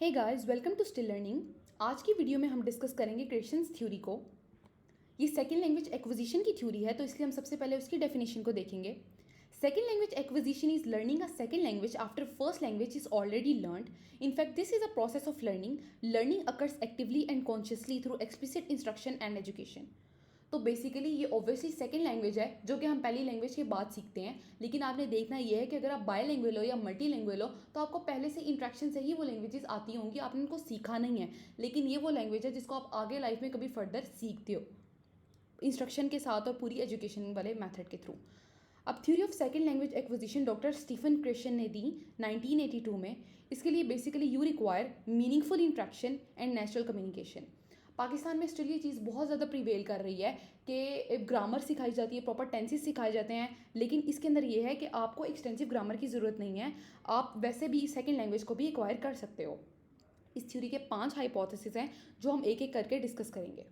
Hey guys, welcome to still learning. आज की video में हम डिस्कस करेंगे क्रिएशंस थ्योरी को। ये सेकेंड लैंग्वेज एक्विजिशन की थ्योरी है, तो इसलिए हम सबसे पहले उसकी डेफिनेशन को देखेंगे। Second language acquisition is learning a second language after first language is already learned. In fact this is a process of learning. Learning occurs actively and consciously through explicit instruction and education. तो basically ये obviously second language है जो कि हम पहली language के बाद सीखते हैं, लेकिन आपने देखना ये है कि अगर आप बायलैंग्वेज हो या मल्टी लैंग्वेज हो तो आपको पहले से इंट्रैक्शन से ही वो लैंग्वेजेस आती होंगी, आपने उनको सीखा नहीं है। लेकिन ये वो लैंग्वेज है जिसको आप आगे लाइफ में कभी फर्दर सीखते हो इंस्ट्रक्शन के साथ और पूरी एजुकेशन वाले मेथड के थ्रू। अब theory of second language acquisition doctor Stephen Krashen ने दी 1982 में। इसके लिए basically you require meaningful interaction and natural communication. Pakistan में स्टिल ये चीज़ बहुत ज़्यादा प्रिवेल कर रही है कि ग्रामर सिखाई जाती है, प्रॉपर टेंसेस सिखाए जाते हैं, लेकिन इसके अंदर ये है कि आपको एक्सटेंसिव ग्रामर की ज़रूरत नहीं है, आप वैसे भी सेकेंड लैंग्वेज को भी एक्वायर कर सकते हो। इस थ्योरी के 5 हाइपोथेसिस हैं जो हम एक एक करके डिस्कस करेंगे।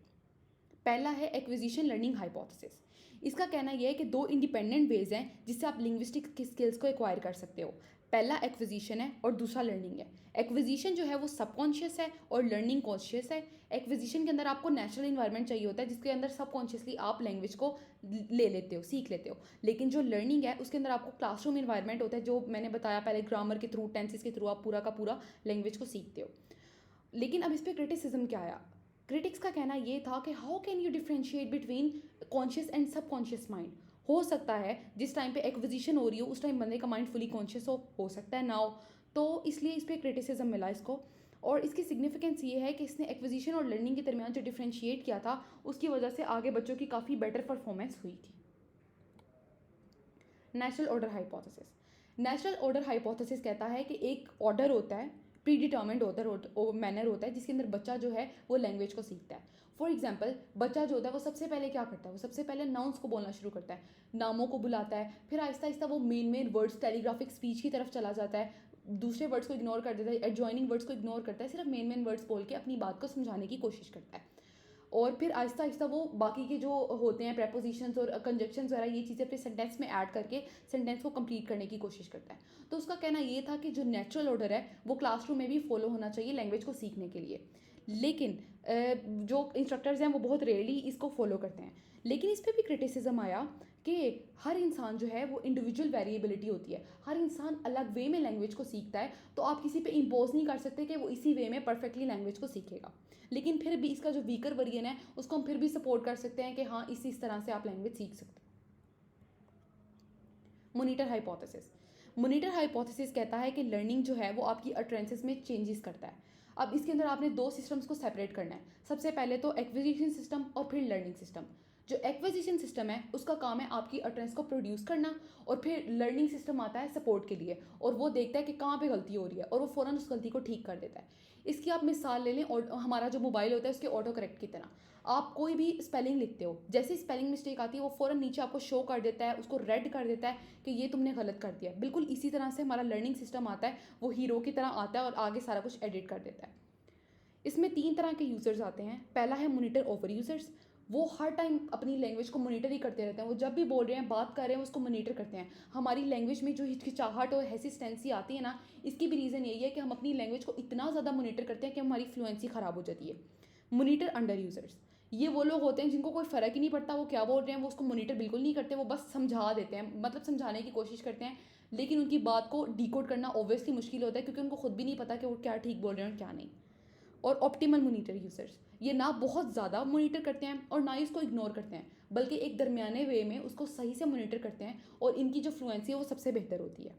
पहला है एक्विजिशन लर्निंग हाइपोथेसिस। इसका कहना यह है कि दो इंडिपेंडेंट वेज हैं जिससे आप लिंग्विस्टिक स्किल्स को एक्वायर कर सकते हो। पहला एक्विजिशन है और दूसरा लर्निंग है। एक्विजिशन जो है वो सबकॉन्शियस है और लर्निंग कॉन्शियस है। एक्विजिशन के अंदर आपको नेचुरल इन्वायरमेंट चाहिए होता है जिसके अंदर सबकॉन्शियसली आप लैंग्वेज को ले लेते हो, सीख लेते हो। लेकिन जो लर्निंग है उसके अंदर आपको क्लासरूम इन्वायरमेंट होता है, जो मैंने बताया पहले, ग्रामर के थ्रू, टेंसेस के थ्रू आप पूरा का पूरा लैंग्वेज को सीखते हो। लेकिन अब इस पर क्रिटिसिज्म क्या आया? क्रिटिक्स का कहना ये था कि how can you differentiate between conscious and subconscious mind. हो सकता है जिस टाइम पे एक्विजिशन हो रही हो उस टाइम बंदे का माइंड फुली कॉन्शियस हो सकता है ना हो। तो इसलिए इस पर क्रिटिसिज्म मिला इसको। और इसकी सिग्निफिकेंस ये है कि इसने एक्विजिशन और लर्निंग के दरमियान जो डिफ्रेंशिएट किया था उसकी वजह से आगे बच्चों की काफ़ी बेटर परफॉर्मेंस हुई थी। Natural order hypothesis. Natural order hypothesis कहता है कि एक ऑर्डर होता है, प्री डिटर्मिन्ड ऑर्डर मैनर होता है जिसके अंदर बच्चा जो है वो लैंग्वेज को सीखता है। फॉर एग्जाम्पल, बच्चा जो होता है वो सबसे पहले क्या करता है? वो सबसे पहले नाउन्स को बोलना शुरू करता है, नामों को बुलाता है, फिर आहिस्ता आहिस्ता वो मेन वर्ड्स टेलीग्राफिक स्पीच की तरफ चला जाता है, दूसरे वर्ड्स को इग्नोर कर देता है, एडजॉइनिंग वर्ड्स को इग्नोर करता है, सिर्फ मेन वर्ड्स बोल के अपनी बात को समझाने की कोशिश करता है। और फिर आहिस्ता आहिस्ता वो बाकी के जो होते हैं प्रेपोजिशंस और कंजक्शंस वगैरह, ये चीज़ें अपने सेंटेंस में ऐड करके सेंटेंस को कंप्लीट करने की कोशिश करता है। तो उसका कहना ये था कि जो नेचुरल ऑर्डर है वो क्लासरूम में भी फॉलो होना चाहिए लैंग्वेज को सीखने के लिए। लेकिन जो इंस्ट्रक्टर्स हैं वो बहुत रेयरली इसको फॉलो करते हैं। लेकिन इस पर भी क्रिटिसिज्म आया कि हर इंसान जो है वो इंडिविजुअल वेरिएबिलिटी होती है, हर इंसान अलग वे में लैंग्वेज को सीखता है, तो आप किसी पे इम्पोज नहीं कर सकते कि वो इसी वे में परफेक्टली लैंग्वेज को सीखेगा। लेकिन फिर भी इसका जो वीकर वर्जन है उसको हम फिर भी सपोर्ट कर सकते हैं कि हाँ, इस तरह से आप लैंग्वेज सीख सकते हैं। Monitor hypothesis. मोनीटर हाइपोथेसिस कहता है कि लर्निंग जो है वो आपकी अट्रेंसेस में चेंजेस करता है। अब इसके अंदर आपने दो सिस्टम्स को सेपरेट करना है। सबसे पहले तो एक्विजिशन सिस्टम और फिर लर्निंग सिस्टम। जो एक्विजिशन सिस्टम है उसका काम है आपकी अट्रेंस को प्रोड्यूस करना, और फिर लर्निंग सिस्टम आता है सपोर्ट के लिए, और वो देखता है कि कहाँ पे गलती हो रही है और वो फ़ौरन उस गलती को ठीक कर देता है। इसकी आप मिसाल ले लें और हमारा जो मोबाइल होता है उसके ऑटो करेक्ट की तरह। आप कोई भी स्पेलिंग लिखते हो, जैसे स्पेलिंग मिस्टेक आती है वो फ़ौरन नीचे आपको शो कर देता है, उसको रेड कर देता है कि ये तुमने गलत कर दिया। बिल्कुल इसी तरह से हमारा लर्निंग सिस्टम आता है, वो हीरो की तरह आता है और आगे सारा कुछ एडिट कर देता है। इसमें 3 तरह के यूज़र्स आते हैं। पहला है मोनीटर ओवर यूज़र्स। वो हर टाइम अपनी लैंग्वेज को मोनीटर ही करते रहते हैं, वो जब भी बोल रहे हैं, बात कर रहे हैं, उसको मोनीटर करते हैं। हमारी लैंग्वेज में जो हिचकिचाहट और हेसिस्टेंसी आती है ना, इसकी भी रीज़न यही है कि हम अपनी लैंग्वेज को इतना ज़्यादा मोनीटर करते हैं कि हमारी फ्लुएंसी ख़राब हो जाती है। मोनीटर अंडर यूज़र्स, ये वो लोग होते हैं जिनको कोई फ़र्क ही नहीं पड़ता वो क्या बोल रहे हैं, वो उसको मोनीटर बिल्कुल नहीं करते, वो बस समझा देते हैं, मतलब समझाने की कोशिश करते हैं, लेकिन उनकी बात को डिकोड करना ऑब्वियसली मुश्किल होता है क्योंकि उनको खुद भी नहीं पता कि वो क्या ठीक बोल रहे हैं और क्या नहीं। और ऑप्टिमल मोनीटर यूज़र्स, ये ना बहुत ज़्यादा मोनीटर करते हैं और ना ही उसको इग्नोर करते हैं, बल्कि एक दरमियाने वे में उसको सही से मोनीटर करते हैं, और इनकी जो फ्लुएंसी है वो सबसे बेहतर होती है।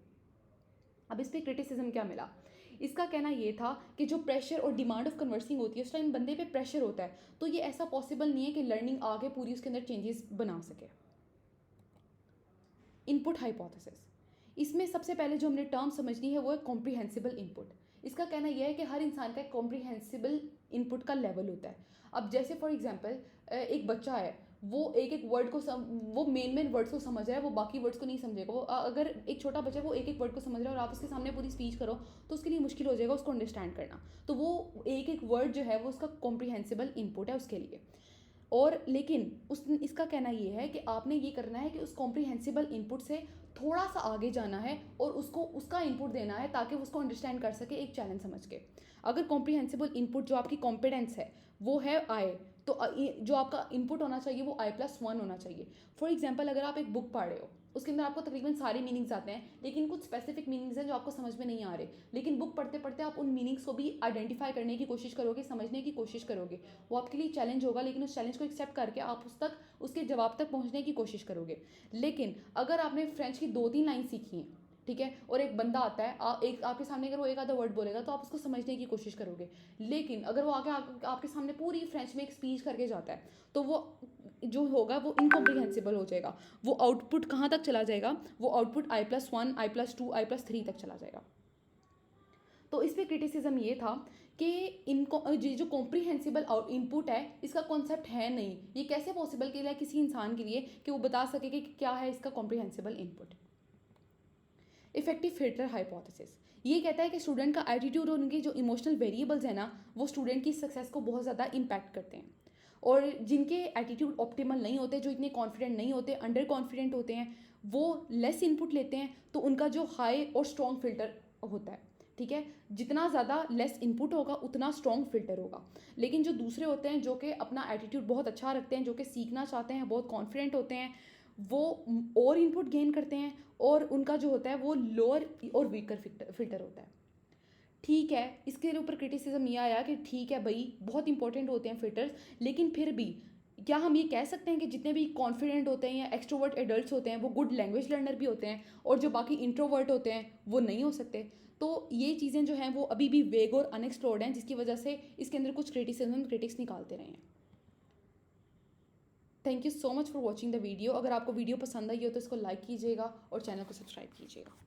अब इस पर क्रिटिसिज्म क्या मिला? इसका कहना ये था कि जो प्रेशर और डिमांड ऑफ कन्वर्सिंग होती है उस टाइम बंदे पे प्रेशर होता है, तो ये ऐसा पॉसिबल नहीं है कि लर्निंग आगे पूरी उसके अंदर चेंजेस बना सके। इनपुट हाइपोथेसिस, इसमें सबसे पहले जो हमने टर्म समझनी है वो है कॉम्प्रिहेंसिबल इनपुट। इसका कहना यह है कि हर इंसान का एक कॉम्प्रिहेंसिबल इनपुट का लेवल होता है। अब जैसे फॉर एग्जांपल एक बच्चा है, वो एक एक वर्ड को वो मेन वर्ड्स को समझ रहा है, वो बाकी वर्ड्स को नहीं समझेगा। वो अगर एक छोटा बच्चा है वो एक एक वर्ड को समझ रहा है और आप उसके सामने पूरी स्पीच करो तो उसके लिए मुश्किल हो जाएगा उसको अंडरस्टैंड करना। तो वो एक एक वर्ड जो है वो उसका कॉम्प्रिहेंसिबल इनपुट है उसके लिए। और लेकिन इसका कहना ये है कि आपने ये करना है कि उस कॉम्प्रिहेंसिबल इनपुट से थोड़ा सा आगे जाना है और उसको उसका इनपुट देना है ताकि वो उसको अंडरस्टैंड कर सके एक चैलेंज समझ के। अगर कॉम्प्रीहेंसिबल इनपुट जो आपकी कॉम्पिटेंस है वो है आई, तो जो आपका इनपुट होना चाहिए वो I+1 होना चाहिए। फॉर एग्जाम्पल अगर आप एक बुक पढ़ रहे हो, उसके अंदर आपको तकरीबन सारे मीनिंग्स आते हैं, लेकिन कुछ स्पेसिफिक मीनिंग्स हैं जो आपको समझ में नहीं आ रहे, लेकिन बुक पढ़ते पढ़ते आप उन मीनिंग्स को भी आइडेंटिफाई करने की कोशिश करोगे, समझने की कोशिश करोगे। वो आपके लिए चैलेंज होगा, लेकिन उस चैलेंज को एक्सेप्ट करके आप उसके जवाब तक पहुंचने की कोशिश करोगे। लेकिन अगर आपने फ्रेंच की 2-3 लाइन सीखी हैं, ठीक है, और एक बंदा आता है आपके सामने, अगर वो एक आधा वर्ड बोलेगा तो आप उसको समझने की कोशिश करोगे। लेकिन अगर वो आगे आपके सामने पूरी फ्रेंच में एक स्पीच करके जाता है, तो वो जो होगा वो इनकॉम्प्रिहेंसिबल हो जाएगा। वो आउटपुट कहाँ तक चला जाएगा? वो आउटपुट I+1, I+2, I+3 तक चला जाएगा। तो इस पर क्रिटिसिज्म ये था कि इनको जो कॉम्प्रिहेंसिबल इनपुट है इसका कॉन्सेप्ट है नहीं। ये कैसे पॉसिबल के लिए किसी इंसान के लिए कि वो बता सके कि क्या है इसका comprehensible input. Effective filter hypothesis ये कहता है कि स्टूडेंट का एटीट्यूड और उनके जो इमोशनल वेरिएबल्स हैं ना, वो स्टूडेंट की सक्सेस को बहुत ज़्यादा इम्पैक्ट करते हैं। और जिनके एटीट्यूड ऑप्टिमल नहीं होते, जो इतने कॉन्फिडेंट नहीं होते, अंडर कॉन्फिडेंट होते हैं, वो लेस इनपुट लेते हैं, तो उनका जो हाई और स्ट्रॉन्ग फिल्टर होता है, ठीक है, जितना ज़्यादा लेस इनपुट होगा उतना स्ट्रॉन्ग फिल्टर होगा। लेकिन जो दूसरे होते हैं जो कि अपना एटीट्यूड बहुत अच्छा रखते हैं, जो कि सीखना चाहते हैं, बहुत कॉन्फिडेंट होते हैं, वो और इनपुट गेन करते हैं और उनका जो होता है वो लोअर और वीकर फिल्टर होता है। ठीक है, इसके ऊपर क्रिटिसिज्म ये आया कि ठीक है भाई, बहुत इंपॉर्टेंट होते हैं फिल्टर्स, लेकिन फिर भी क्या हम ये कह सकते हैं कि जितने भी कॉन्फिडेंट होते हैं या एक्सट्रोवर्ट एडल्ट्स होते हैं वो गुड लैंग्वेज लर्नर भी होते हैं, और जो बाकी इंट्रोवर्ट होते हैं वो नहीं हो सकते? तो ये चीज़ें जो हैं वो अभी भी वेग और अनएक्सप्लोर्ड हैं, जिसकी वजह से इसके अंदर कुछ क्रिटिसिज्म क्रिटिक्स निकालते रहे हैं। Thank you so much for watching the video. अगर आपको वीडियो पसंद आई हो तो इसको लाइक कीजिएगा और चैनल को सब्सक्राइब कीजिएगा।